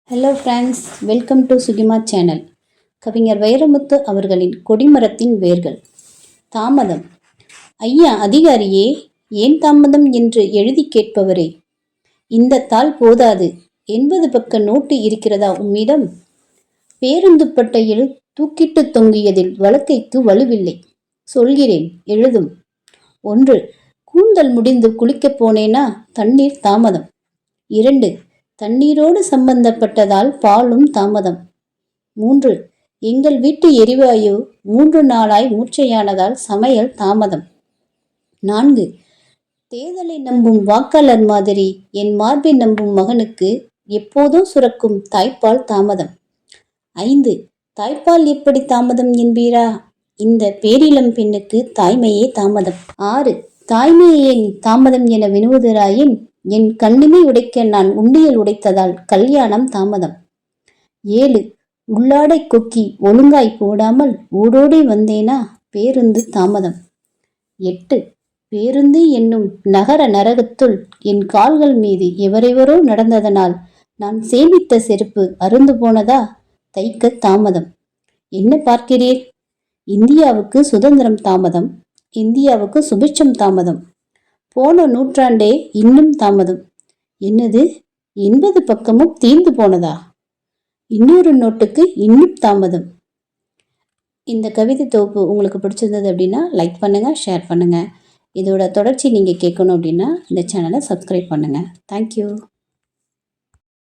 Hello friends, welcome to Sukima channel. கவிஞர் வைரமுத்து அவர்களின் கொடிமரத்தின் வேர்கள். தாமதம். ஐயா அதிகாரியே, ஏன் தாமதம் என்று எழுதி கேட்பவரே, இந்த தாள் போதாது. 80 பக்க நோட்டு இருக்கிறதா உம்மிடம்? பேருந்து பட்டையில் தூக்கிட்டு தொங்கியதில் வழக்கைக்கு வலுவில்லை. சொல்கிறேன், எழுதும். 1. கூந்தல் முடிந்து குளிக்கப் போனேனா, தண்ணீர் தாமதம். 2. தண்ணீரோடு சம்பந்தப்பட்டதால் பாலும் தாமதம். 3. எங்கள் வீட்டு எரிவாயு 3 நாளாய் மூர்ச்சையானதால் சமையல் தாமதம். 4. தேர்தலை நம்பும் வாக்காளர் மாதிரி என் மார்பை நம்பும் மகனுக்கு எப்போதோ சுரக்கும் தாய்ப்பால் தாமதம். 5. தாய்ப்பால் எப்படி தாமதம் என்பீரா? இந்த பேரிளம் பெண்ணுக்கு தாய்மையே தாமதம். 6. தாய்மையே தாமதம் என வினுவதராயின் என் கண்ணிமை உடைக்க நான் உண்டியல் உடைத்ததால் கல்யாணம் தாமதம். 7. உள்ளாடை கொக்கி ஒழுங்காய் போடாமல் ஓடோடி வந்தேனா, பேருந்து தாமதம். 8. பேருந்து என்னும் நகர நரகத்துள் என் கால்கள் மீது எவரெவரோ நடந்ததனால் நான் சேமித்த செருப்பு அருந்து போனதா, தைக்க தாமதம். என்ன பார்க்கிறீர்? இந்தியாவுக்கு சுதந்திரம் தாமதம், இந்தியாவுக்கு சுபிட்சம் தாமதம். போன நூற்றாண்டே இன்னும் தாமதம். என்னது, 80 பக்கமும் தீர்ந்து போனதா? இன்னொரு நோட்டுக்கு இன்னும் தாமதம். இந்த கவிதை தொகுப்பு உங்களுக்கு பிடிச்சிருந்தது அப்படின்னா லைக் பண்ணுங்கள், ஷேர் பண்ணுங்கள். இதோட தொடர்ச்சி நீங்கள் கேட்கணும் அப்படின்னா இந்த சேனலை சப்ஸ்கிரைப் பண்ணுங்கள். தேங்க்யூ.